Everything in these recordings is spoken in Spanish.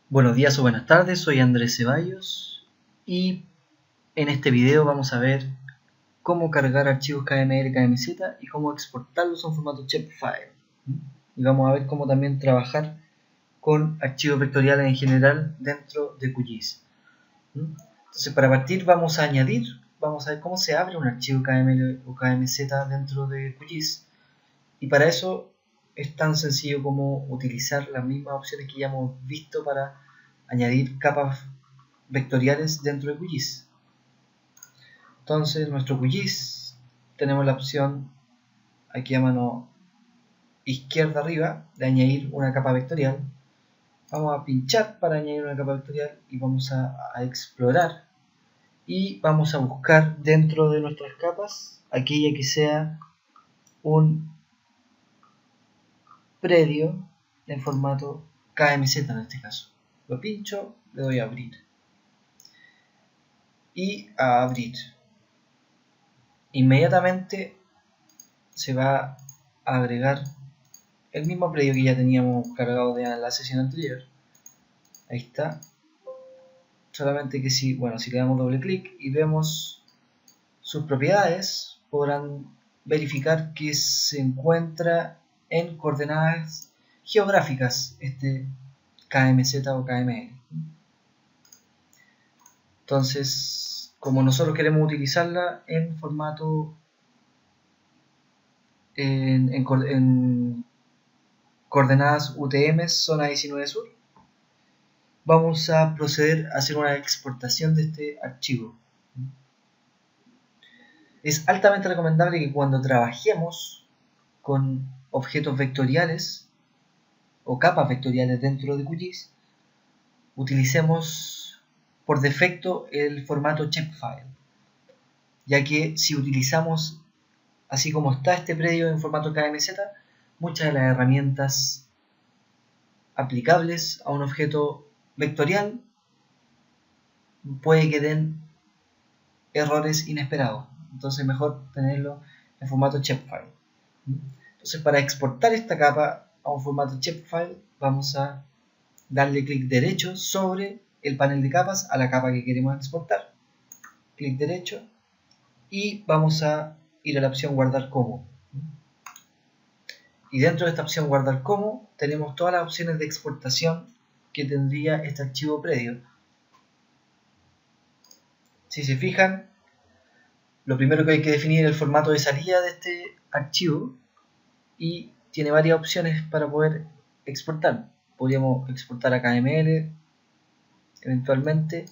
Buenos días o buenas tardes, soy Andrés Ceballos y en este video vamos a ver cómo cargar archivos KML, KMZ y cómo exportarlos a un formato shapefile. Y vamos a ver cómo también trabajar con archivos vectoriales en general dentro de QGIS. Entonces, para partir vamos a ver cómo se abre un archivo KML o KMZ dentro de QGIS. Y para eso es tan sencillo como utilizar las mismas opciones que ya hemos visto para añadir capas vectoriales dentro de QGIS. Entonces, en nuestro QGIS tenemos la opción aquí a mano izquierda arriba de añadir una capa vectorial. Vamos a pinchar para añadir una capa vectorial y vamos a explorar y vamos a buscar dentro de nuestras capas aquella que sea un predio en formato KMZ en este caso. Lo pincho, le doy a abrir y a abrir. Inmediatamente se va a agregar el mismo predio que ya teníamos cargado de la sesión anterior. Ahí está. Solamente que si le damos doble clic y vemos sus propiedades, podrán verificar que se encuentra en coordenadas geográficas este KMZ o KML. Entonces, como nosotros queremos utilizarla en formato en coordenadas UTM, zona 19 sur, vamos a proceder a hacer una exportación de este archivo. Es altamente recomendable que cuando trabajemos con objetos vectoriales o capas vectoriales dentro de QGIS, utilicemos por defecto el formato shapefile, ya que si utilizamos así como está este predio en formato KMZ, muchas de las herramientas aplicables a un objeto vectorial puede que den errores inesperados. Entonces mejor tenerlo en formato shapefile. Entonces, para exportar esta capa a un formato shapefile, vamos a darle clic derecho sobre el panel de capas a la capa que queremos exportar. Clic derecho y vamos a ir a la opción guardar como. Y dentro de esta opción guardar como tenemos todas las opciones de exportación que tendría este archivo predio. Si se fijan, lo primero que hay que definir es el formato de salida de este archivo y tiene varias opciones para poder exportar. Podríamos exportar a KML eventualmente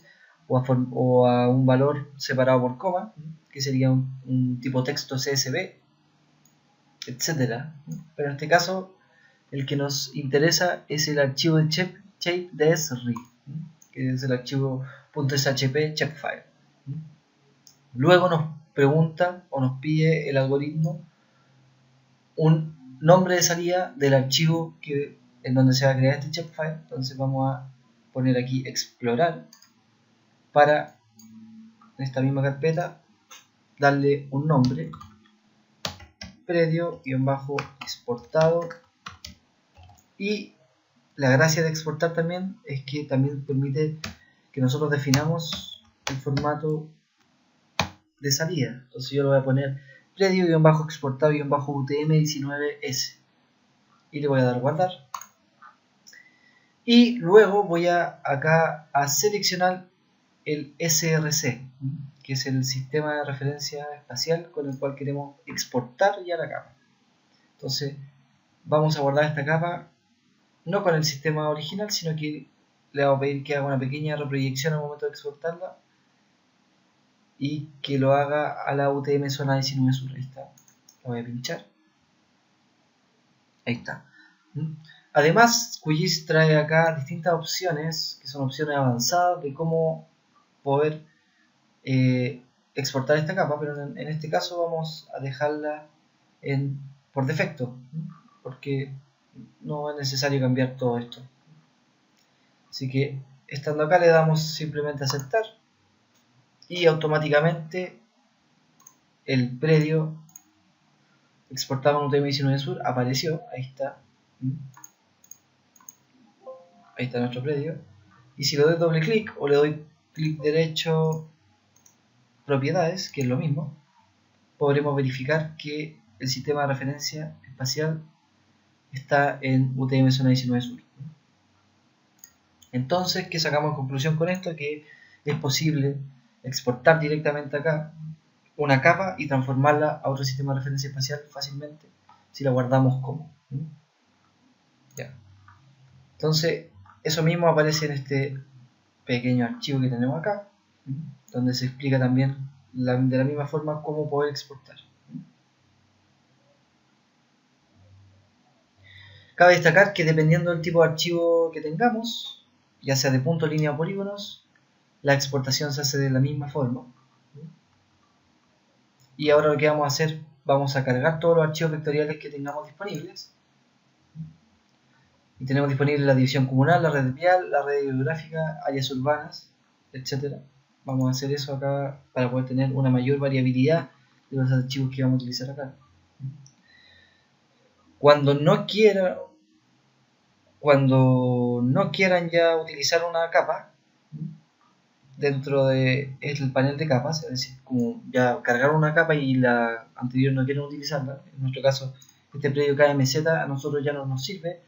o a un valor separado por coma, que sería un tipo texto CSV, etc. Pero en este caso el que nos interesa es el archivo de shape de SRI, que es el archivo .shp shapefile. Luego nos pregunta o nos pide el algoritmo un nombre de salida del archivo en donde se va a crear este shapefile. Entonces vamos a poner aquí explorar para en esta misma carpeta darle un nombre, predio-exportado, y la gracia de exportar también es que también permite que nosotros definamos el formato de salida. Entonces yo lo voy a poner predio-exportado-utm19s y le voy a dar guardar. Y luego voy acá a seleccionar el SRC, que es el sistema de referencia espacial con el cual queremos exportar ya la capa. Entonces vamos a guardar esta capa no con el sistema original, sino que le vamos a pedir que haga una pequeña reproyección al momento de exportarla y que lo haga a la UTM zona 19 sur. Ahí está, lo voy a pinchar, ahí está. Además, QGIS trae acá distintas opciones, que son opciones avanzadas de cómo poder exportar esta capa, pero en este caso vamos a dejarla por defecto, porque no es necesario cambiar todo esto. Así que estando acá le damos simplemente a aceptar y automáticamente el predio exportado en UTM-19 sur apareció. Ahí está. Ahí está nuestro predio. Y si le doy doble clic o le doy clic derecho propiedades, que es lo mismo, podremos verificar que el sistema de referencia espacial está en UTM Zona 19 Sur. Entonces, ¿qué sacamos en conclusión con esto? Que es posible exportar directamente acá una capa y transformarla a otro sistema de referencia espacial fácilmente si la guardamos como. Ya. Entonces, eso mismo aparece en este pequeño archivo que tenemos acá, donde se explica también de la misma forma cómo poder exportar. Cabe destacar que dependiendo del tipo de archivo que tengamos, ya sea de punto, línea o polígonos, la exportación se hace de la misma forma. Y ahora lo que vamos a hacer, vamos a cargar todos los archivos vectoriales que tengamos disponibles. Y tenemos disponible la división comunal, la red vial, la red geográfica, áreas urbanas, etc. Vamos a hacer eso acá para poder tener una mayor variabilidad de los archivos que vamos a utilizar acá. Cuando no quieran ya utilizar una capa dentro del panel de capas, es decir, como ya cargaron una capa y la anterior no quieren utilizarla, en nuestro caso este predio KMZ a nosotros ya no nos sirve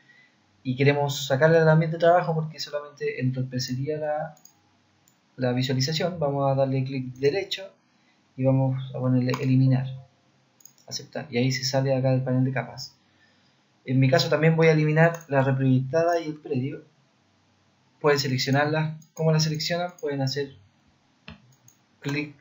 y queremos sacarle al ambiente de trabajo porque solamente entorpecería la visualización, vamos a darle clic derecho y vamos a ponerle eliminar, aceptar, y ahí se sale acá del panel de capas. En mi caso también voy a eliminar la reproyectada y el predio. Pueden seleccionarlas. ¿Cómo las seleccionan? Pueden hacer clic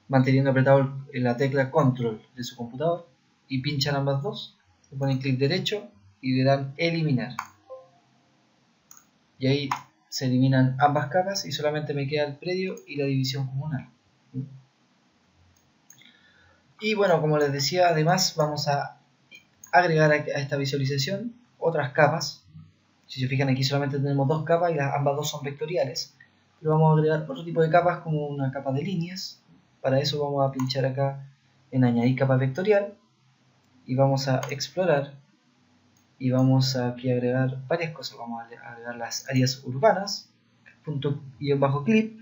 manteniendo apretado la tecla control de su computador y pinchan ambas dos, le ponen clic derecho y le dan eliminar. Y ahí se eliminan ambas capas y solamente me queda el predio y la división comunal. Y bueno, como les decía, además vamos a agregar a esta visualización otras capas. Si se fijan, aquí solamente tenemos dos capas y ambas dos son vectoriales, pero vamos a agregar otro tipo de capas como una capa de líneas. Para eso vamos a pinchar acá en añadir capa vectorial y vamos a explorar y vamos a aquí agregar varias cosas. Vamos a agregar las áreas urbanas, _clip,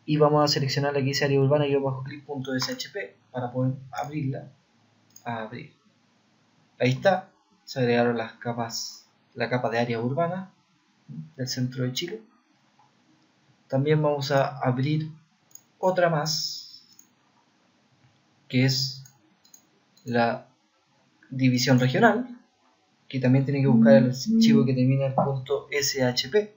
y vamos a seleccionar la que dice área urbana _clip.shp para poder abrirla. Abrir. Ahí está, se agregaron las capas, la capa de área urbana del centro de Chile. También vamos a abrir otra más, que es la división regional, que también tiene que buscar el archivo que termina en .shp.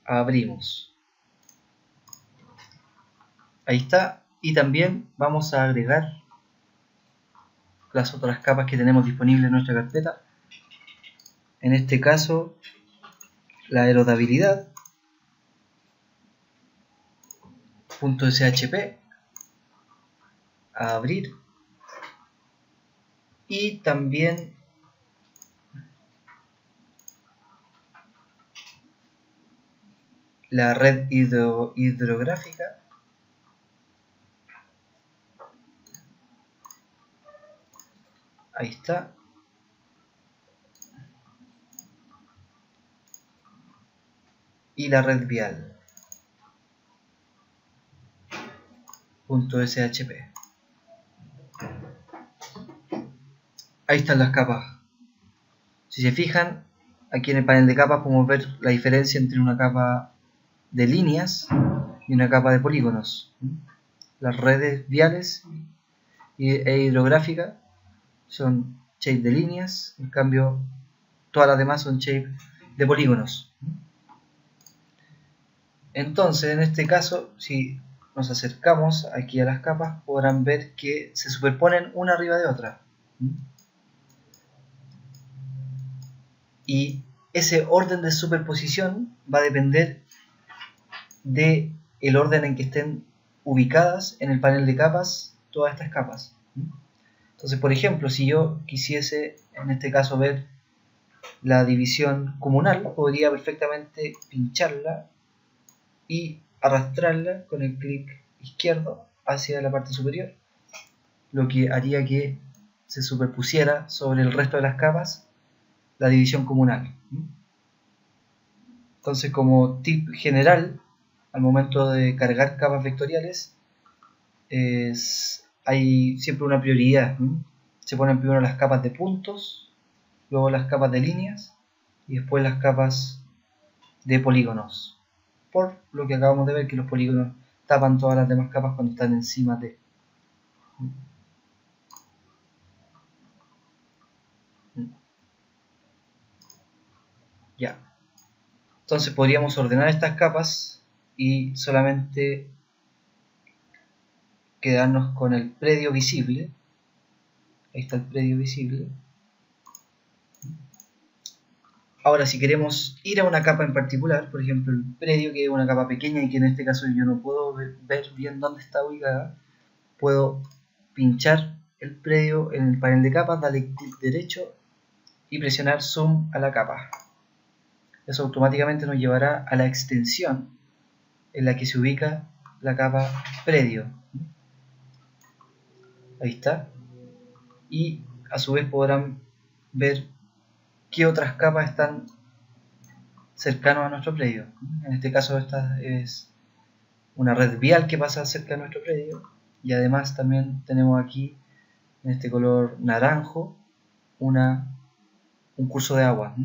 Abrimos. Ahí está. Y también vamos a agregar las otras capas que tenemos disponibles en nuestra carpeta. En este caso, la aerodabilidad .shp. A abrir. Y también la red hidrográfica ahí está, y la red vial .shp. Ahí están las capas. Si se fijan, aquí en el panel de capas podemos ver la diferencia entre una capa de líneas y una capa de polígonos. Las redes viales e hidrográficas son shape de líneas, en cambio todas las demás son shape de polígonos. Entonces, en este caso, si nos acercamos aquí a las capas, podrán ver que se superponen una arriba de otra. Y ese orden de superposición va a depender del orden en que estén ubicadas en el panel de capas todas estas capas. Entonces, por ejemplo, si yo quisiese en este caso ver la división comunal, podría perfectamente pincharla y arrastrarla con el clic izquierdo hacia la parte superior, lo que haría que se superpusiera sobre el resto de las capas la división comunal. Entonces, como tip general, al momento de cargar capas vectoriales, hay siempre una prioridad. Se ponen primero las capas de puntos, luego las capas de líneas y después las capas de polígonos. Por lo que acabamos de ver, que los polígonos tapan todas las demás capas cuando están encima de. Ya. Entonces podríamos ordenar estas capas y solamente quedarnos con el predio visible. Ahí está el predio visible. Ahora, si queremos ir a una capa en particular, por ejemplo el predio, que es una capa pequeña y que en este caso yo no puedo ver bien dónde está ubicada, puedo pinchar el predio en el panel de capas, darle clic derecho y presionar zoom a la capa. Eso automáticamente nos llevará a la extensión en la que se ubica la capa predio. Ahí está. Y a su vez podrán ver qué otras capas están cercanas a nuestro predio. En este caso esta es una red vial que pasa cerca de nuestro predio. Y además también tenemos aquí, en este color naranjo, un curso de agua.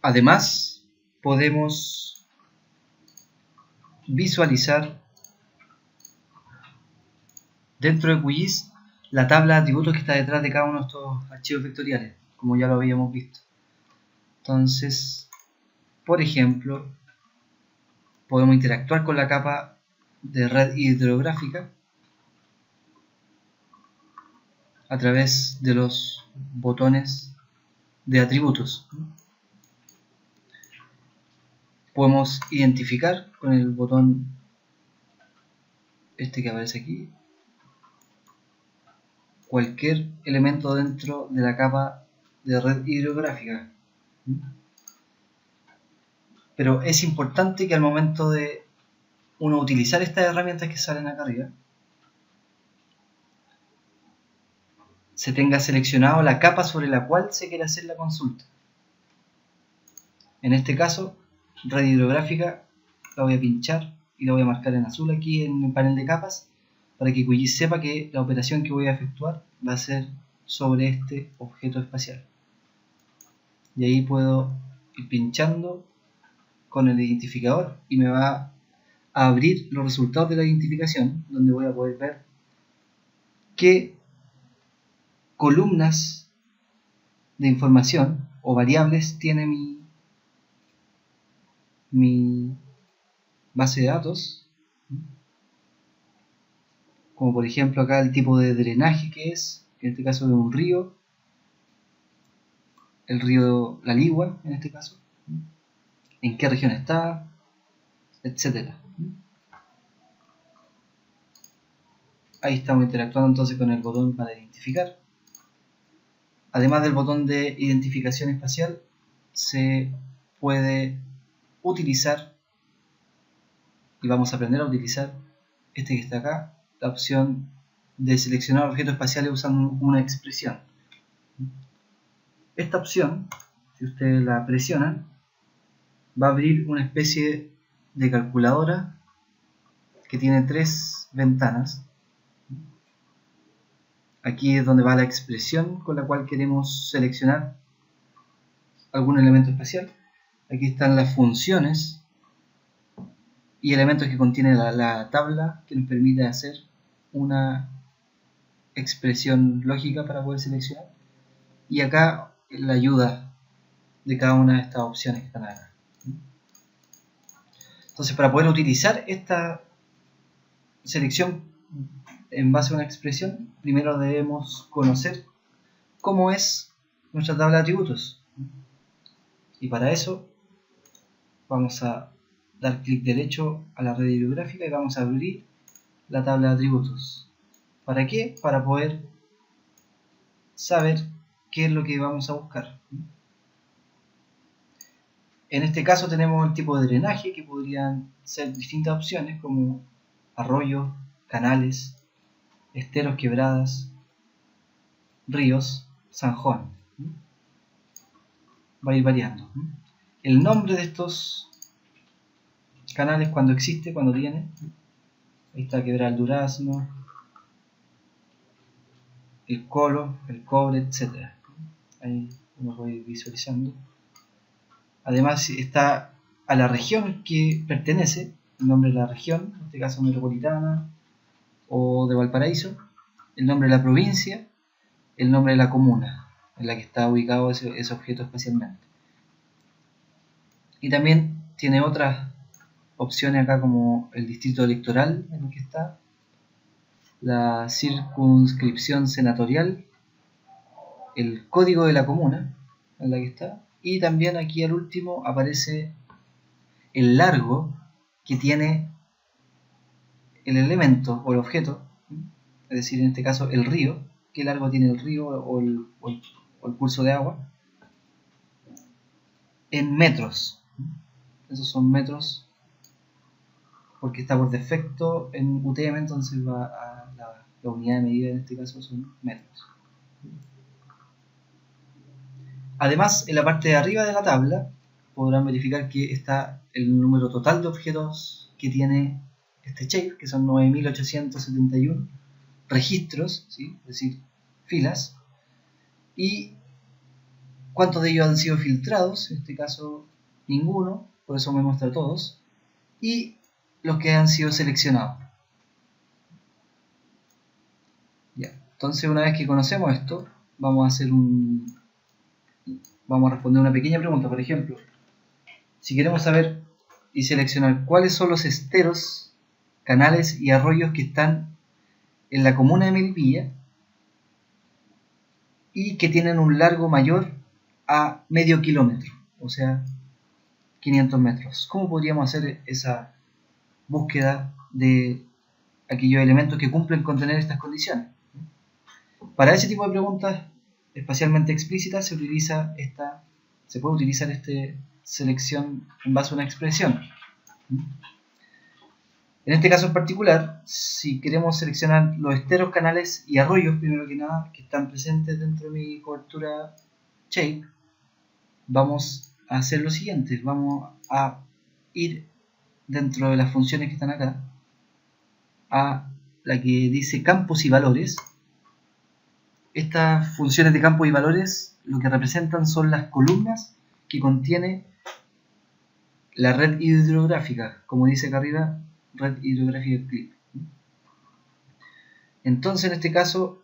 Además, podemos visualizar dentro de QGIS la tabla de atributos que está detrás de cada uno de estos archivos vectoriales, como ya lo habíamos visto. Entonces, por ejemplo, podemos interactuar con la capa de red hidrográfica a través de los botones de atributos. Podemos identificar con el botón este que aparece aquí cualquier elemento dentro de la capa de red hidrográfica. Pero es importante que al momento de uno utilizar estas herramientas que salen acá arriba, se tenga seleccionado la capa sobre la cual se quiere hacer la consulta. En este caso, red hidrográfica, la voy a pinchar y la voy a marcar en azul aquí en el panel de capas, para que QGIS sepa que la operación que voy a efectuar va a ser sobre este objeto espacial. Y ahí puedo ir pinchando con el identificador y me va a abrir los resultados de la identificación, donde voy a poder ver qué columnas de información o variables tiene mi base de datos, como por ejemplo acá el tipo de drenaje que es, que en este caso es un río, el río La Ligua en este caso, en qué región está, etcétera. Ahí estamos interactuando entonces con el botón para identificar. Además del botón de identificación espacial, se puede utilizar, y vamos a aprender a utilizar este que está acá, la opción de seleccionar objetos espaciales usando una expresión. Esta opción, si ustedes la presionan, va a abrir una especie de calculadora que tiene 3 ventanas. Aquí es donde va la expresión con la cual queremos seleccionar algún elemento espacial. Aquí están las funciones y elementos que contiene la tabla que nos permite hacer una expresión lógica para poder seleccionar. Y acá la ayuda de cada una de estas opciones que están acá. Entonces, para poder utilizar esta selección en base a una expresión, primero debemos conocer cómo es nuestra tabla de atributos. Y para eso vamos a dar clic derecho a la red hidrográfica y vamos a abrir la tabla de atributos. ¿Para qué? Para poder saber qué es lo que vamos a buscar. En este caso tenemos el tipo de drenaje, que podrían ser distintas opciones como arroyos, canales, esteros, quebradas, ríos, zanjones. Va a ir variando. El nombre de estos canales cuando existe, cuando tiene. Ahí está Quebrada del Durazno, el Colo, el Cobre, etc. Ahí uno puede ir visualizando. Además está a la región que pertenece, el nombre de la región, en este caso metropolitana o de Valparaíso, el nombre de la provincia, el nombre de la comuna en la que está ubicado ese objeto espacialmente. Y también tiene otras opciones acá como el distrito electoral en el que está, la circunscripción senatorial, el código de la comuna en la que está, y también aquí al último aparece el largo que tiene el elemento o el objeto, es decir, en este caso el río, qué largo tiene el río o el curso de agua, en metros. Esos son metros porque está por defecto en UTM, entonces va a la unidad de medida, en este caso son metros. Además, en la parte de arriba de la tabla podrán verificar que está el número total de objetos que tiene este shape, que son 9.871 registros, ¿sí? Es decir, filas, y cuántos de ellos han sido filtrados, en este caso ninguno, por eso me muestra todos, y los que han sido seleccionados. Ya. Entonces, una vez que conocemos esto, vamos a responder una pequeña pregunta. Por ejemplo, si queremos saber y seleccionar cuáles son los esteros, canales y arroyos que están en la comuna de Melipilla y que tienen un largo mayor a medio kilómetro, o sea, 500 metros. ¿Cómo podríamos hacer esa búsqueda de aquellos elementos que cumplen con tener estas condiciones? Para ese tipo de preguntas espacialmente explícitas se puede utilizar esta selección en base a una expresión. En este caso en particular, si queremos seleccionar los esteros, canales y arroyos, primero que nada, que están presentes dentro de mi cobertura shape, vamos a hacer lo siguiente. Vamos a ir dentro de las funciones que están acá a la que dice campos y valores. Estas funciones de campos y valores lo que representan son las columnas que contiene la red hidrográfica, como dice acá arriba, red hidrográfica clip. Entonces en este caso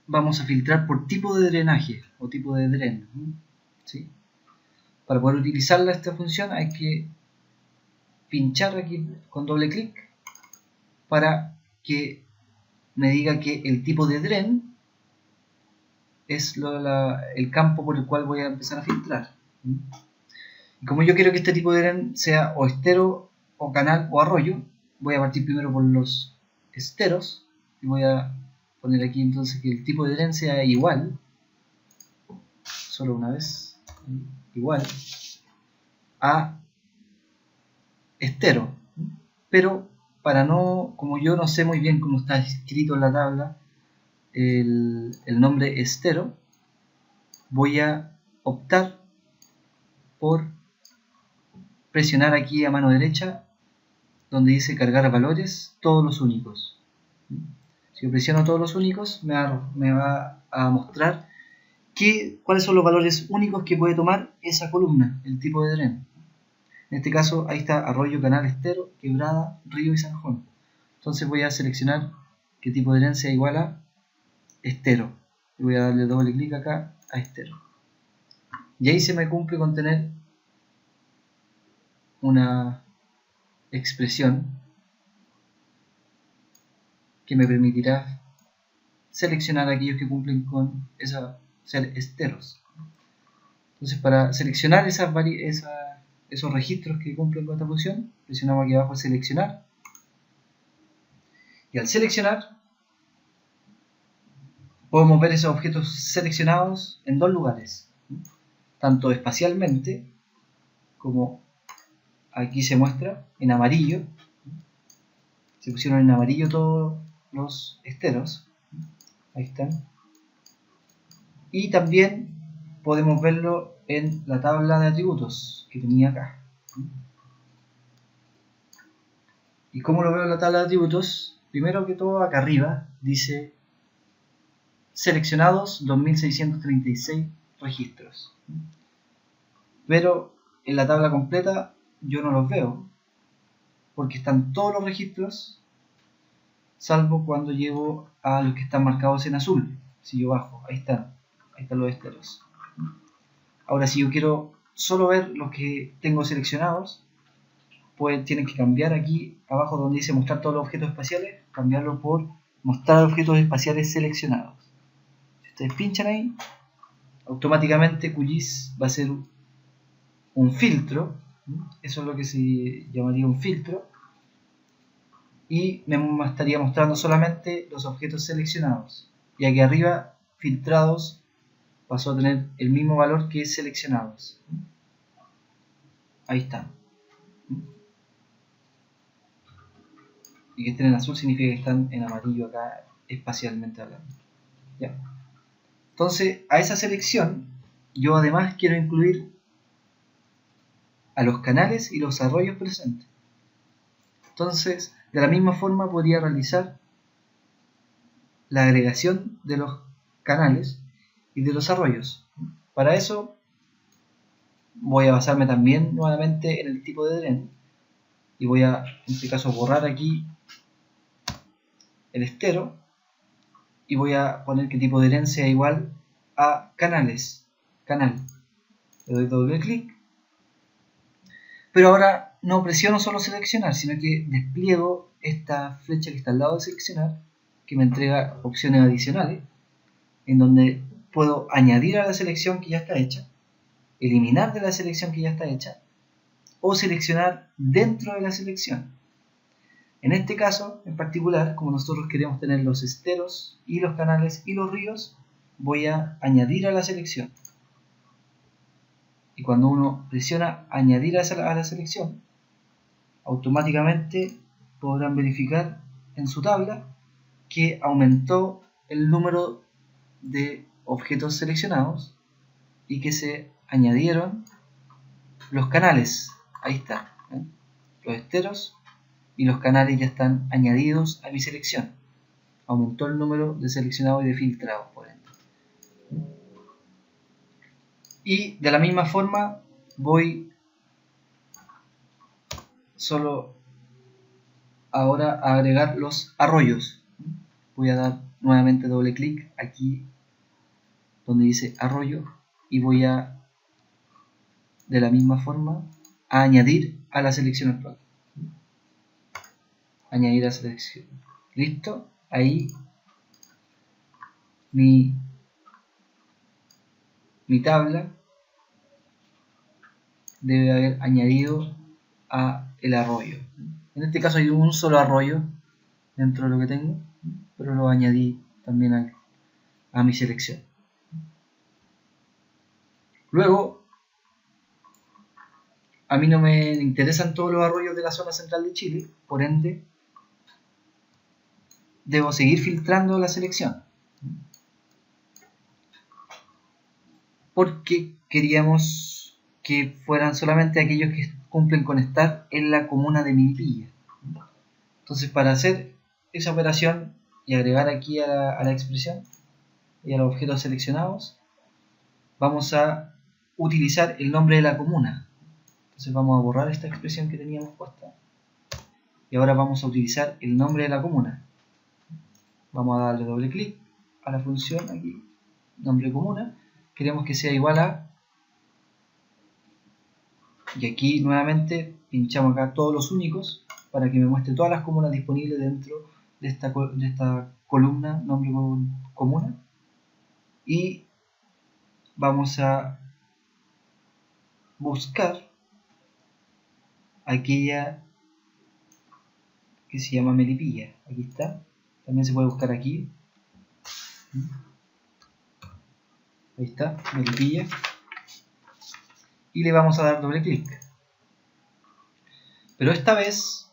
vamos a filtrar por tipo de drenaje o tipo de dren, ¿sí? Para poder utilizarla esta función hay que pinchar aquí con doble clic para que me diga que el tipo de dren es el campo por el cual voy a empezar a filtrar. Y como yo quiero que este tipo de dren sea o estero, o canal, o arroyo, voy a partir primero por los esteros y voy a poner aquí entonces que el tipo de dren sea igual, solo una vez, igual a estero. Pero para no, como yo no sé muy bien cómo está escrito en la tabla el nombre estero, voy a optar por presionar aquí a mano derecha donde dice cargar valores, todos los únicos. Si yo presiono todos los únicos me va a mostrar cuáles son los valores únicos que puede tomar esa columna, el tipo de dren. En este caso ahí está arroyo, canal, estero, quebrada, río y zanjón. Entonces voy a seleccionar qué tipo de dren sea igual a estero. Y voy a darle doble clic acá a estero. Y ahí se me cumple con tener una expresión que me permitirá seleccionar aquellos que cumplen con ser esteros. Entonces para seleccionar esos registros que cumplen con esta función, presionamos aquí abajo seleccionar. Y al seleccionar podemos ver esos objetos seleccionados en dos lugares, tanto espacialmente como aquí se muestra en amarillo, se pusieron en amarillo todos los esteros. Ahí están. Y también podemos verlo en la tabla de atributos que tenía acá. ¿Y cómo lo veo en la tabla de atributos? Primero que todo, acá arriba dice seleccionados 2636 registros. Pero en la tabla completa yo no los veo, porque están todos los registros, salvo cuando llego a los que están marcados en azul. Si yo bajo, ahí están los esteros. Ahora, si yo quiero solo ver los que tengo seleccionados, pues tienen que cambiar aquí abajo donde dice mostrar todos los objetos espaciales, cambiarlo por mostrar objetos espaciales seleccionados. Si ustedes pinchan ahí, automáticamente QGIS va a ser un filtro. Eso es lo que se llamaría un filtro, y me estaría mostrando solamente los objetos seleccionados, y aquí arriba filtrados pasó a tener el mismo valor que seleccionados. Ahí están. Y que estén en azul significa que están en amarillo acá espacialmente hablando. ¿Ya? Entonces, a esa selección yo además quiero incluir a los canales y los arroyos presentes. Entonces, de la misma forma podría realizar la agregación de los canales y de los arroyos. Para eso voy a basarme también nuevamente en el tipo de DREN y voy a, en este caso, borrar aquí el estero y voy a poner que tipo de DREN sea igual a canales. Canal. Le doy doble clic. Pero ahora no presiono solo seleccionar, sino que despliego esta flecha que está al lado de seleccionar, que me entrega opciones adicionales, en donde puedo añadir a la selección que ya está hecha, eliminar de la selección que ya está hecha, o seleccionar dentro de la selección. En este caso, en particular, como nosotros queremos tener los esteros y los canales y los ríos, voy a añadir a la selección. Y cuando uno presiona añadir a la selección, automáticamente podrán verificar en su tabla que aumentó el número de objetos seleccionados y que se añadieron los canales. Ahí está, ¿eh? Los esteros y los canales ya están añadidos a mi selección. Aumentó el número de seleccionados y de filtrados, por ende. Y de la misma forma voy solo ahora a agregar los arroyos. Voy a dar nuevamente doble clic aquí donde dice arroyo y voy a, de la misma forma, a añadir a la selección actual. Añadir a selección. Listo. Ahí mi tabla debe haber añadido a el arroyo. En este caso hay un solo arroyo dentro de lo que tengo, pero lo añadí también a mi selección. Luego, a mí no me interesan todos los arroyos de la zona central de Chile, por ende debo seguir filtrando la selección, porque queríamos que fueran solamente aquellos que cumplen con estar en la comuna de Melipilla. Entonces, para hacer esa operación y agregar aquí a la expresión y a los objetos seleccionados, vamos a utilizar el nombre de la comuna. Entonces vamos a borrar esta expresión que teníamos puesta y ahora vamos a utilizar el nombre de la comuna. Vamos a darle doble clic a la función aquí, nombre comuna. Queremos que sea igual a, y aquí nuevamente pinchamos acá todos los únicos para que me muestre todas las comunas disponibles dentro de esta columna nombre comuna, y vamos a buscar aquella que se llama Melipilla. Aquí está, también se puede buscar aquí. Ahí está, Melipilla. Y le vamos a dar doble clic. Pero esta vez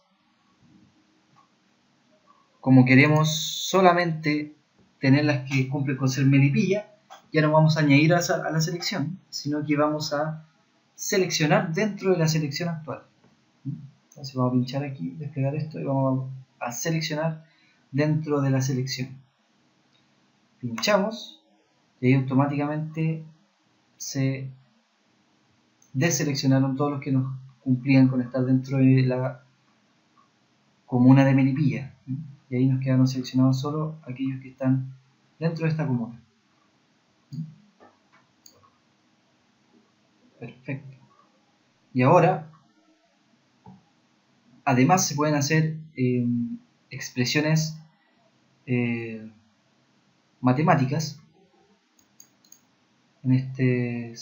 como queremos solamente tener las que cumplen con ser melipilla, ya no vamos a añadir a la selección, sino que vamos a seleccionar dentro de la selección actual. Entonces vamos a pinchar aquí, desplegar esto y vamos a seleccionar dentro de la selección. Pinchamos y ahí automáticamente se deseleccionaron todos los que nos cumplían con estar dentro de la comuna de Melipilla. Y ahí nos quedaron seleccionados solo aquellos que están dentro de esta comuna. Perfecto. Y ahora, además se pueden hacer expresiones matemáticas en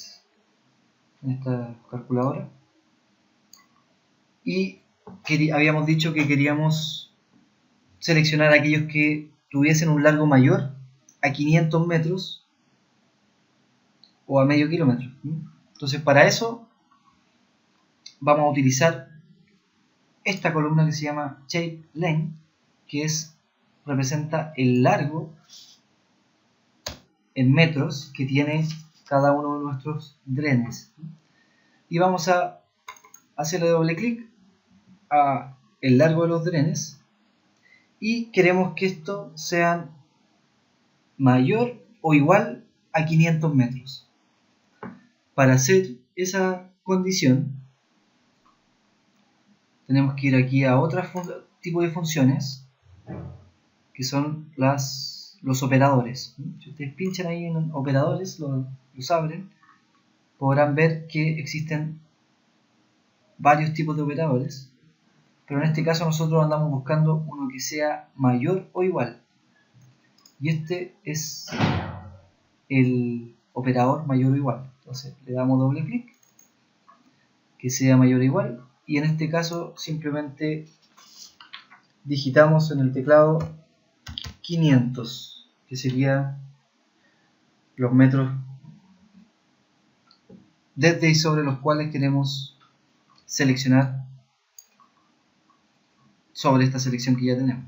esta calculadora. Y habíamos dicho que queríamos seleccionar aquellos que tuviesen un largo mayor a 500 metros o a medio kilómetro. Entonces, para eso vamos a utilizar esta columna que se llama Shape Length, que representa el largo en metros que tiene cada uno de nuestros drenes. Y vamos a hacerle doble clic a el largo de los drenes y queremos que esto sea mayor o igual a 500 metros. Para hacer esa condición tenemos que ir aquí a otro tipo de funciones que son los operadores. Si ustedes pinchan ahí en operadores, los abren, podrán ver que existen varios tipos de operadores, pero en este caso nosotros andamos buscando uno que sea mayor o igual, y este es el operador mayor o igual. Entonces le damos doble clic, que sea mayor o igual, y en este caso simplemente digitamos en el teclado 500, que sería los metros desde y sobre los cuales queremos seleccionar sobre esta selección que ya tenemos.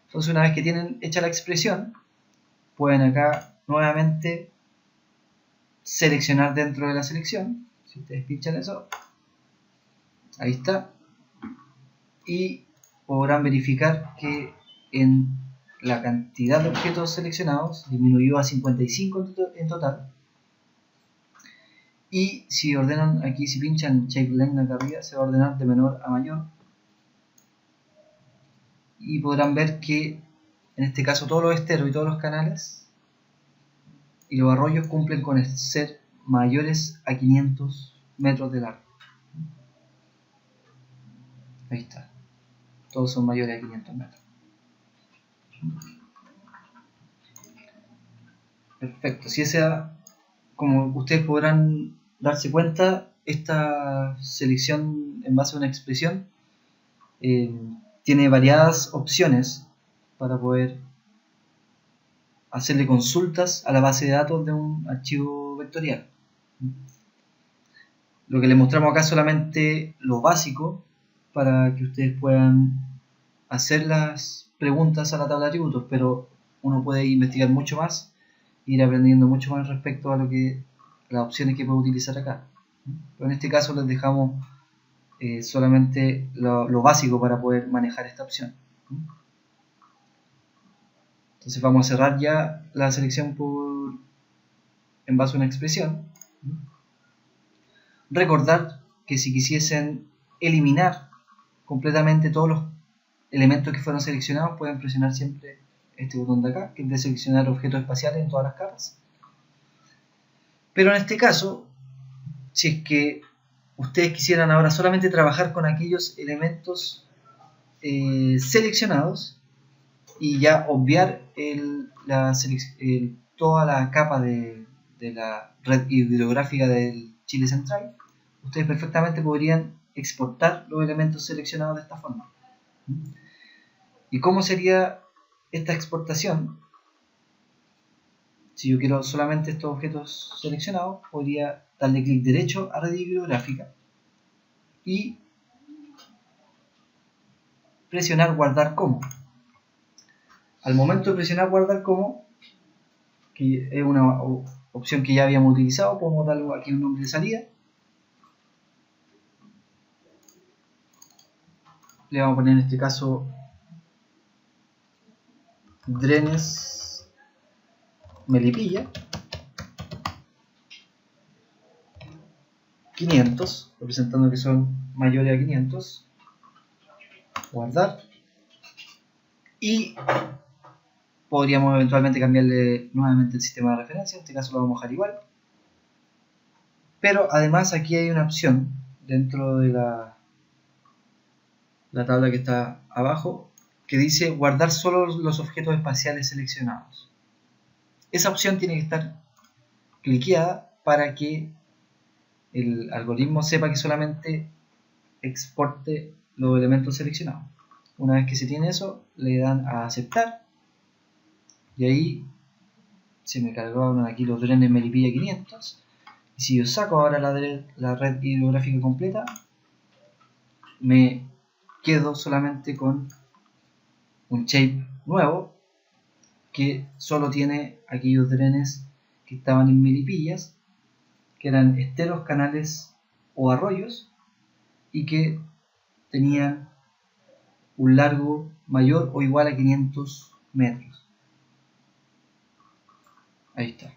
Entonces, una vez que tienen hecha la expresión, pueden acá nuevamente seleccionar dentro de la selección. Si ustedes pinchan eso, ahí está, y podrán verificar que en la cantidad de objetos seleccionados disminuyó a 55 en total. Y si ordenan aquí, si pinchan Shape Length acá arriba, se va a ordenar de menor a mayor. Y podrán ver que en este caso todos los esteros y todos los canales y los arroyos cumplen con ser mayores a 500 metros de largo. Ahí está. Todos son mayores a 500 metros. Perfecto. Si como ustedes podrán darse cuenta, esta selección en base a una expresión tiene variadas opciones para poder hacerle consultas a la base de datos de un archivo vectorial. Lo que les mostramos acá es solamente lo básico para que ustedes puedan hacer las preguntas a la tabla de atributos, pero uno puede investigar mucho más, ir aprendiendo mucho más respecto a las opciones que puede utilizar acá. Pero en este caso les dejamos solamente lo básico para poder manejar esta opción. Entonces vamos a cerrar ya la selección en base a una expresión. Recordar que si quisiesen eliminar completamente todos los elementos que fueron seleccionados, pueden presionar siempre este botón de acá, que es de seleccionar objetos espaciales en todas las capas. Pero en este caso, si es que ustedes quisieran ahora solamente trabajar con aquellos elementos seleccionados y ya obviar toda la capa de la red hidrográfica del Chile Central, ustedes perfectamente podrían exportar los elementos seleccionados de esta forma. ¿Y cómo sería esta exportación? Si yo quiero solamente estos objetos seleccionados, podría darle clic derecho a red hidrográfica y presionar guardar como. al momento de presionar guardar como, que es una opción que ya habíamos utilizado, podemos darle aquí un nombre de salida. Le vamos a poner en este caso Drenes Melipilla 500, representando que son mayores a 500. Guardar. Y podríamos eventualmente cambiarle nuevamente el sistema de referencia, en este caso lo vamos a dejar igual. Pero además aquí hay una opción dentro de la tabla que está abajo que dice guardar solo los objetos espaciales seleccionados. Esa opción tiene que estar cliqueada para que el algoritmo sepa que solamente exporte los elementos seleccionados. Una vez que se tiene eso, le dan a aceptar y ahí se me cargaron aquí los drenes Melipilla 500. Y si yo saco ahora la red hidrográfica completa, me quedo solamente con un shape nuevo que solo tiene aquellos drenes que estaban en Melipillas, que eran esteros, canales o arroyos y que tenían un largo mayor o igual a 500 metros. Ahí está.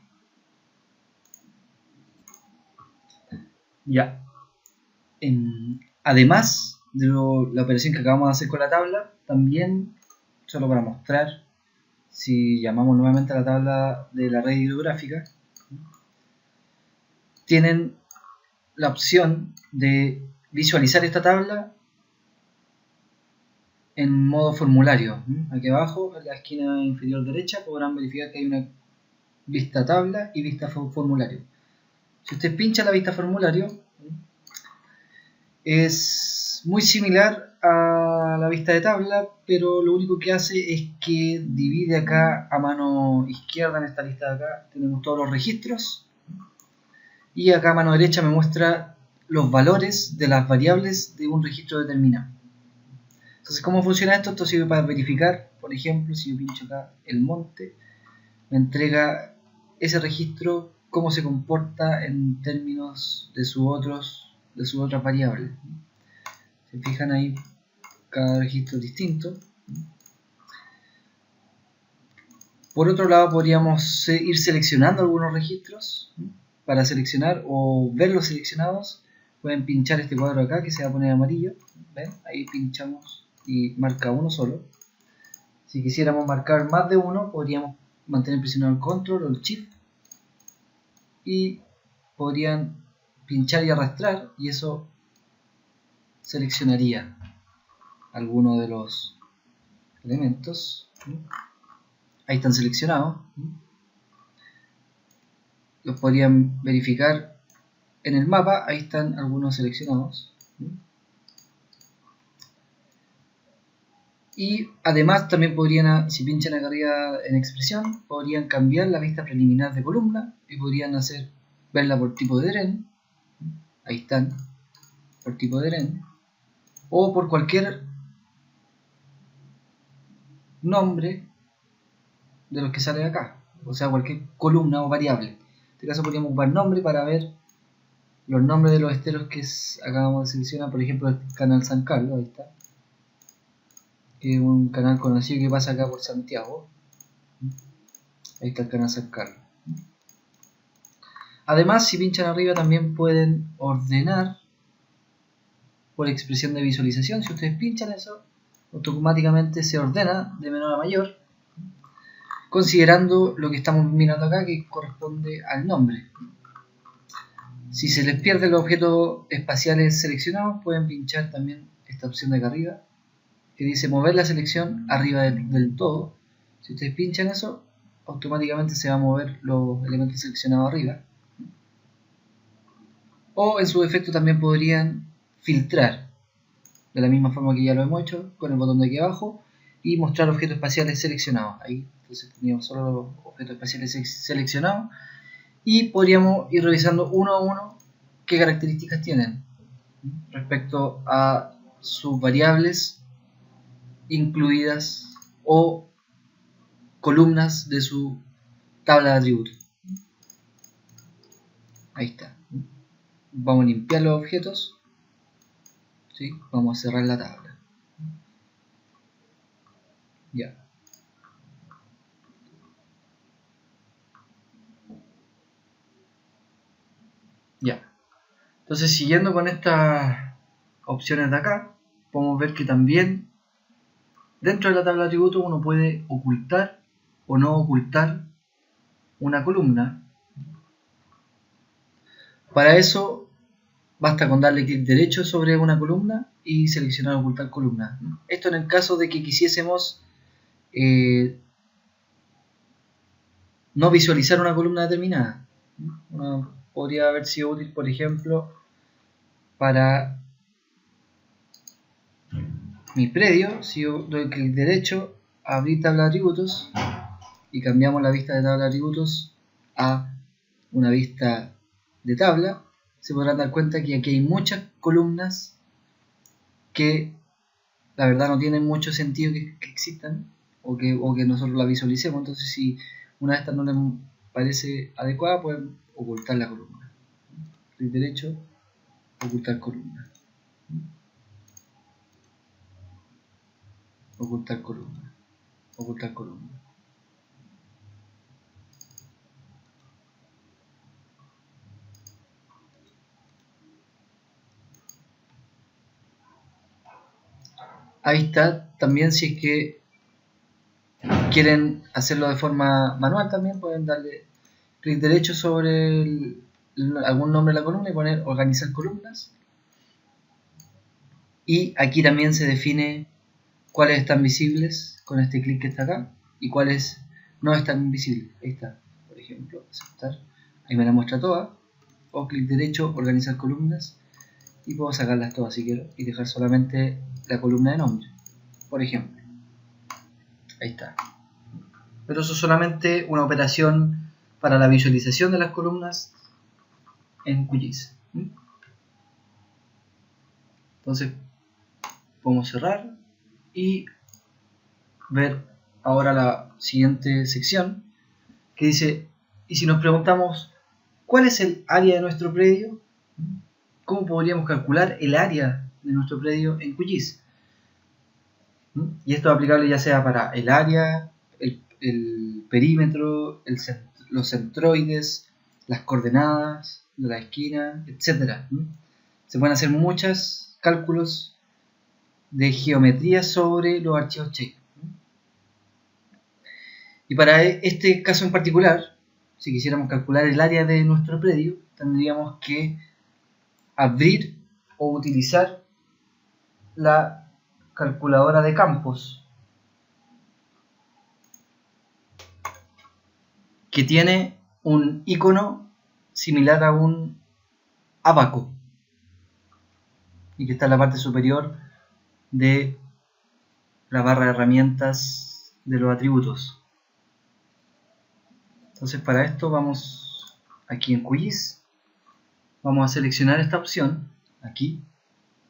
Ya. Además de la operación que acabamos de hacer con la tabla, también, solo para mostrar, si llamamos nuevamente a la tabla de la red hidrográfica, tienen la opción de visualizar esta tabla en modo formulario. Aquí abajo, en la esquina inferior derecha, podrán verificar que hay una vista tabla y vista formulario. Si usted pincha la vista formulario, es muy similar a la vista de tabla, pero lo único que hace es que divide acá a mano izquierda, en esta lista de acá, tenemos todos los registros, y acá a mano derecha me muestra los valores de las variables de un registro determinado. Entonces, ¿cómo funciona esto? Esto sirve para verificar, por ejemplo, si yo pincho acá el monte, me entrega ese registro, cómo se comporta en términos de sus otras variables. Se fijan ahí, cada registro es distinto. Por otro lado, podríamos ir seleccionando algunos registros. Para seleccionar o ver los seleccionados, pueden pinchar este cuadro acá que se va a poner amarillo. ¿Ven? Ahí pinchamos y marca uno solo. Si quisiéramos marcar más de uno, podríamos mantener presionado el control o el shift y podrían pinchar y arrastrar, y eso seleccionaría alguno de los elementos. Ahí están seleccionados. Los podrían verificar en el mapa. Ahí están algunos seleccionados. Y además también podrían, si pinchan acá arriba en expresión, podrían cambiar la vista preliminar de columna y podrían verla por tipo de dren. Ahí están, por tipo de dren. O por cualquier nombre de los que sale acá. O sea, cualquier columna o variable. En este caso podríamos ocupar nombre para ver los nombres de los esteros que acabamos de seleccionar. Por ejemplo, el canal San Carlos, ahí está. Que es un canal conocido que pasa acá por Santiago. Ahí está el canal San Carlos. Además, si pinchan arriba también pueden ordenar por expresión de visualización. Si ustedes pinchan eso, automáticamente se ordena de menor a mayor, considerando lo que estamos mirando acá, que corresponde al nombre. Si se les pierden los objetos espaciales seleccionados, pueden pinchar también esta opción de acá arriba, que dice mover la selección arriba del todo. Si ustedes pinchan eso, automáticamente se va a mover los elementos seleccionados arriba. O en su defecto también podrían filtrar, de la misma forma que ya lo hemos hecho, con el botón de aquí abajo, y mostrar objetos espaciales seleccionados. Ahí entonces teníamos solo los objetos espaciales seleccionados, y podríamos ir revisando uno a uno qué características tienen respecto a sus variables incluidas o columnas de su tabla de atributos. Ahí está. Vamos a limpiar los objetos. ¿Sí? Vamos a cerrar la tabla. Ya. Ya. Entonces, siguiendo con estas opciones de acá, podemos ver que también dentro de la tabla de atributos uno puede ocultar o no ocultar una columna. Para eso basta con darle clic derecho sobre una columna y seleccionar ocultar columna. Esto en el caso de que quisiésemos no visualizar una columna determinada. Podría haber sido útil, por ejemplo, para mi predio. Si yo doy clic derecho, abrir tabla de atributos y cambiamos la vista de tabla de atributos a una vista de tabla, se podrán dar cuenta que aquí hay muchas columnas que la verdad no tienen mucho sentido que existan o que nosotros la visualicemos. Entonces, si una de estas no les parece adecuada, pueden ocultar la columna. Clic derecho, ocultar columna. Ocultar columna. Ocultar columna. Ahí está. También, si es que quieren hacerlo de forma manual, también pueden darle clic derecho sobre algún nombre de la columna y poner organizar columnas. Y aquí también se define cuáles están visibles con este clic que está acá y cuáles no están visibles. Ahí está, por ejemplo, aceptar. Ahí me la muestra toda. O clic derecho, organizar columnas. Y puedo sacarlas todas si quiero y dejar solamente la columna de nombre, por ejemplo. Ahí está. Pero eso es solamente una operación para la visualización de las columnas en QGIS. Entonces podemos cerrar y ver ahora la siguiente sección que dice: y si nos preguntamos ¿cuál es el área de nuestro predio? ¿Cómo podríamos calcular el área de nuestro predio en QGIS? Y esto es aplicable ya sea para el área, el perímetro, los centroides, las coordenadas de la esquina, etc. Se pueden hacer muchos cálculos de geometría sobre los archivos shape. Y para este caso en particular, si quisiéramos calcular el área de nuestro predio, tendríamos que abrir o utilizar la calculadora de campos, que tiene un icono similar a un abaco y que está en la parte superior de la barra de herramientas de los atributos. Entonces, para esto vamos aquí en QGIS, vamos a seleccionar esta opción aquí,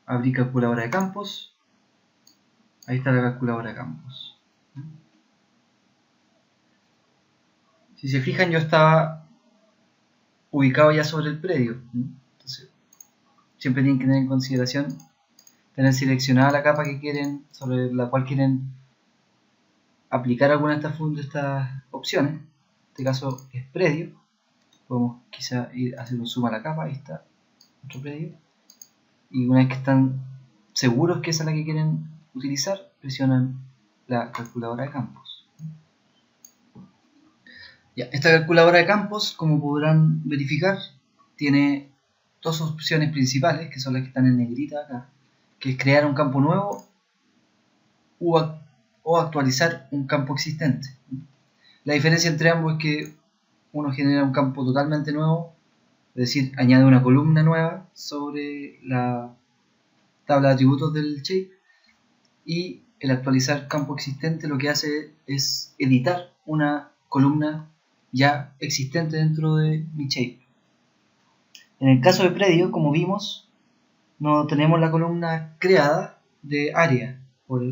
abrir calculadora de campos. Ahí está la calculadora de campos. Si se fijan, yo estaba ubicado ya sobre el predio. Entonces, siempre tienen que tener en consideración tener seleccionada la capa que quieren, sobre la cual quieren aplicar alguna de estas opciones. En este caso es predio. Podemos quizá ir a hacer un zoom a la capa. Ahí está nuestro predio. Y una vez que están seguros que esa es la que quieren utilizar, presionan la calculadora de campos. Ya, esta calculadora de campos, como podrán verificar, tiene dos opciones principales, que son las que están en negrita acá, que es crear un campo nuevo o actualizar un campo existente. La diferencia entre ambos es que uno genera un campo totalmente nuevo, es decir, añade una columna nueva sobre la tabla de atributos del shape, y el actualizar campo existente lo que hace es editar una columna ya existente dentro de mi shape. En el caso de predio, como vimos, no tenemos la columna creada de área, por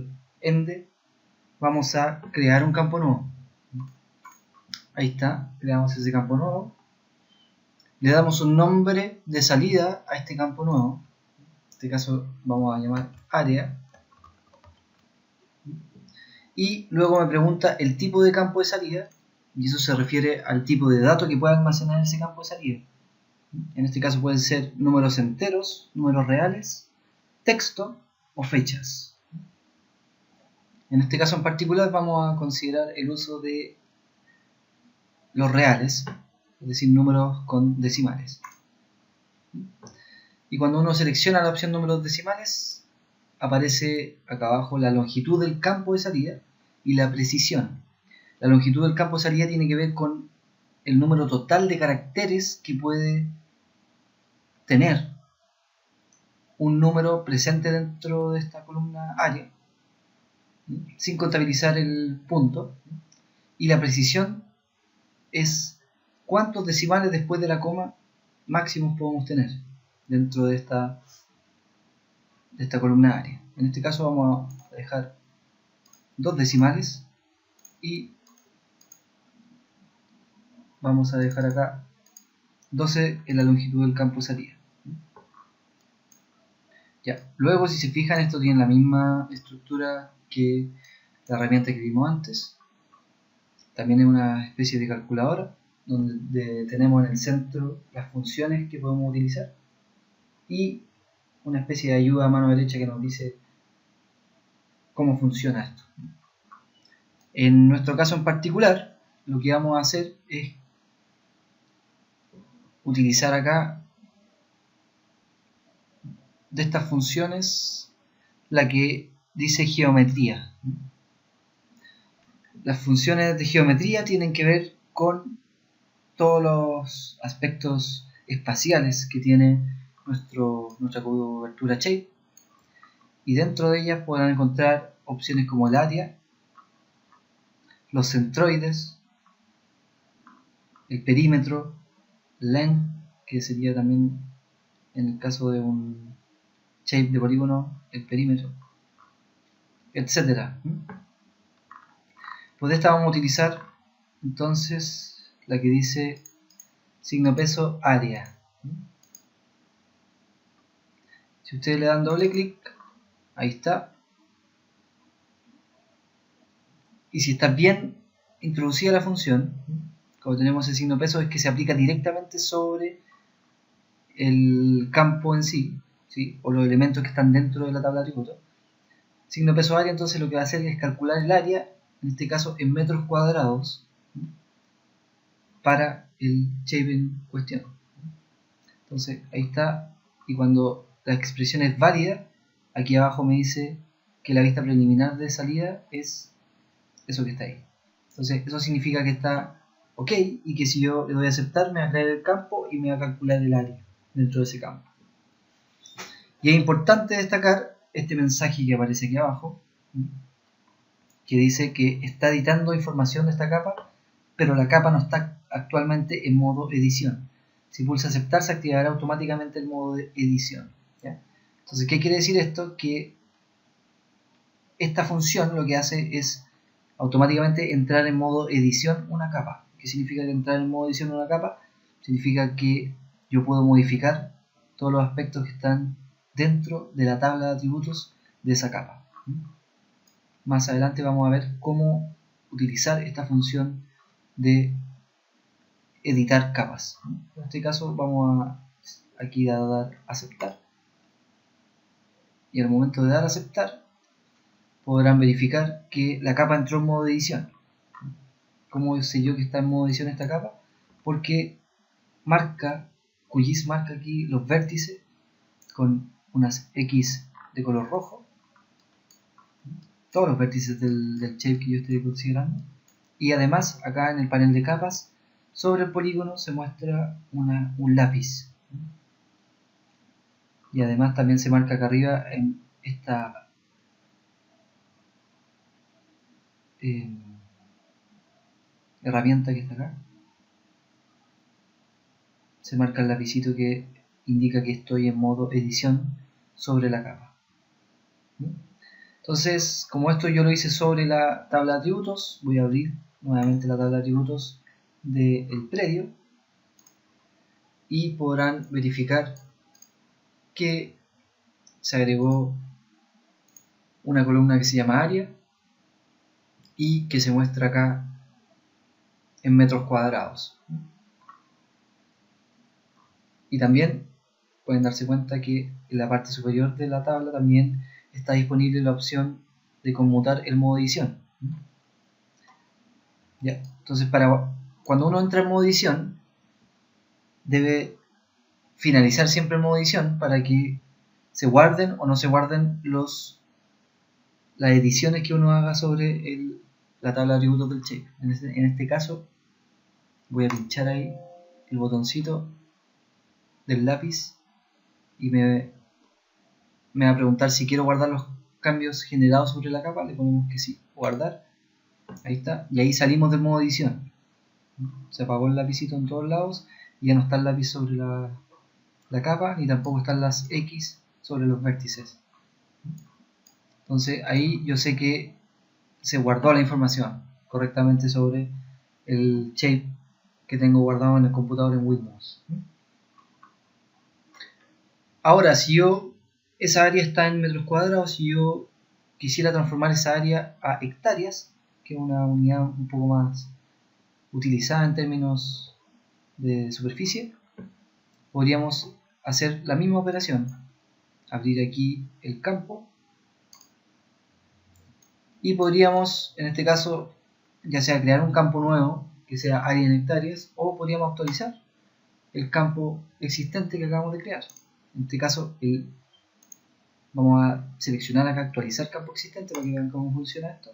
ende vamos a crear un campo nuevo. Ahí está, creamos ese campo nuevo. Le damos un nombre de salida a este campo nuevo. En este caso vamos a llamar área. Y luego me pregunta el tipo de campo de salida. Y eso se refiere al tipo de dato que puede almacenar ese campo de salida. En este caso pueden ser números enteros, números reales, texto o fechas. En este caso en particular vamos a considerar el uso de los reales, es decir, números con decimales. Y cuando uno selecciona la opción números decimales, aparece acá abajo la longitud del campo de salida y la precisión. La longitud del campo de salida tiene que ver con el número total de caracteres que puede tener un número presente dentro de esta columna área, sin contabilizar el punto. Y la precisión es cuántos decimales después de la coma máximos podemos tener dentro de esta columna área. En este caso vamos a dejar 2 decimales y vamos a dejar acá 12 en la longitud del campo de salida. Ya. Luego, si se fijan, esto tiene la misma estructura que la herramienta que vimos antes. También es una especie de calculadora donde tenemos en el centro las funciones que podemos utilizar y una especie de ayuda a mano derecha que nos dice cómo funciona esto. En nuestro caso en particular, lo que vamos a hacer es utilizar acá de estas funciones la que dice geometría. Las funciones de geometría tienen que ver con todos los aspectos espaciales que tiene nuestra cobertura shape, y dentro de ellas podrán encontrar opciones como el área, los centroides, el perímetro, length, que sería también en el caso de un shape de polígono el perímetro, etc. Por esta vamos a utilizar entonces la que dice signo peso área. Si ustedes le dan doble clic, ahí está. Y si está bien introducida la función, como tenemos el signo peso, es que se aplica directamente sobre el campo en sí, ¿sí? O los elementos que están dentro de la tabla de atributos. Signo peso área, entonces lo que va a hacer es calcular el área, en este caso en metros cuadrados, para el shape en cuestión. Entonces ahí está, y cuando la expresión es válida, aquí abajo me dice que la vista preliminar de salida es eso que está ahí. Entonces eso significa que está ok, y que si yo le doy a aceptar me va a crear el campo y me va a calcular el área dentro de ese campo. Y es importante destacar este mensaje que aparece aquí abajo, que dice que está editando información de esta capa, pero la capa no está actualmente en modo edición. Si pulsa aceptar, se activará automáticamente el modo de edición, ¿ya? Entonces, ¿qué quiere decir esto? Que esta función lo que hace es automáticamente entrar en modo edición una capa. ¿Qué significa que entrar en modo edición una capa? Significa que yo puedo modificar todos los aspectos que están dentro de la tabla de atributos de esa capa. Más adelante vamos a ver cómo utilizar esta función de editar capas. En este caso vamos aquí a dar aceptar, y al momento de dar aceptar podrán verificar que la capa entró en modo edición. ¿Cómo sé yo que está en modo edición esta capa? Porque QGIS marca aquí los vértices con unas X de color rojo, todos los vértices del shape que yo estoy considerando, y además acá en el panel de capas sobre el polígono se muestra un lápiz, y además también se marca acá arriba en esta herramienta que está acá, se marca el lapicito que indica que estoy en modo edición sobre la capa. Entonces, como esto yo lo hice sobre la tabla de atributos, voy a abrir nuevamente la tabla de atributos del predio y podrán verificar que se agregó una columna que se llama área y que se muestra acá en metros cuadrados. Y también pueden darse cuenta que en la parte superior de la tabla también está disponible la opción de conmutar el modo edición. ¿Ya? Entonces, cuando uno entra en modo edición, debe finalizar siempre el modo edición para que se guarden o no se guarden las ediciones que uno haga sobre la tabla de atributos del shape. En este caso, voy a pinchar ahí el botoncito del lápiz y me va a preguntar si quiero guardar los cambios generados sobre la capa. Le ponemos que sí, guardar. Ahí está, y ahí salimos del modo edición. Se apagó el lapicito en todos lados y ya no está el lápiz sobre la capa, ni tampoco están las X sobre los vértices. Entonces ahí yo sé que se guardó la información correctamente sobre el shape que tengo guardado en el computador en Windows. Ahora, si esa área está en metros cuadrados, si yo quisiera transformar esa área a hectáreas, que es una unidad un poco más utilizada en términos de superficie, podríamos hacer la misma operación. Abrir aquí el campo y podríamos, en este caso, ya sea crear un campo nuevo que sea área en hectáreas, o podríamos actualizar el campo existente que acabamos de crear. En este caso, vamos a seleccionar acá actualizar campo existente para que vean cómo funciona esto.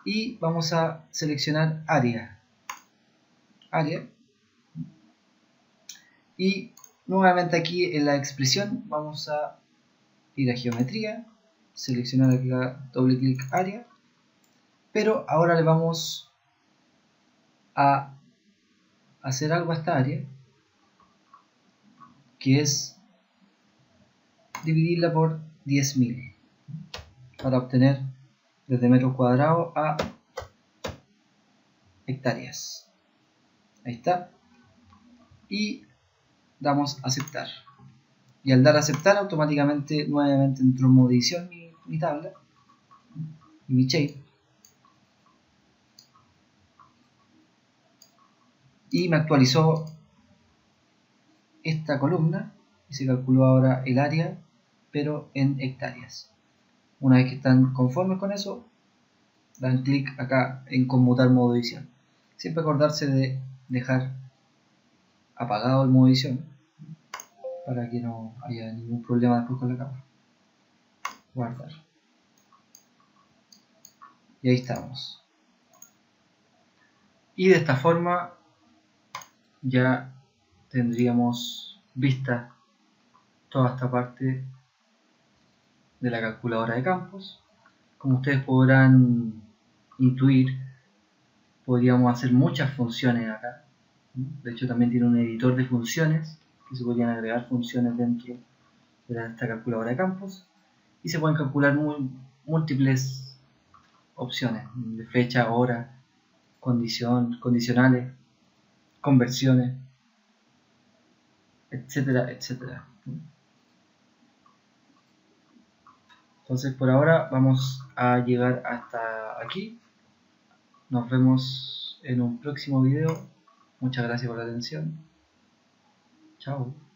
Y vamos a seleccionar área. Y nuevamente aquí en la expresión vamos a ir a geometría, seleccionar aquí doble clic área, pero ahora le vamos a hacer algo a esta área, que es dividirla por 10.000 para obtener desde metros cuadrados a hectáreas. Ahí está. Y damos a aceptar. Y al dar a aceptar, automáticamente nuevamente entró en modo edición mi tabla, mi shape. Y me actualizó esta columna y se calculó ahora el área, pero en hectáreas. Una vez que están conformes con eso, dan clic acá en conmutar modo edición. Siempre acordarse de dejar apagado el modo edición para que no haya ningún problema después con la cámara. Guardar. Y ahí estamos. Y de esta forma ya tendríamos vista toda esta parte de la calculadora de campos. Como ustedes podrán intuir, podríamos hacer muchas funciones acá. De hecho, también tiene un editor de funciones, que se podrían agregar funciones dentro de esta calculadora de campos, y se pueden calcular múltiples opciones de fecha, hora, condicionales, conversiones, etcétera, etcétera. Entonces, por ahora vamos a llegar hasta aquí. Nos vemos en un próximo video. Muchas gracias por la atención. Chao.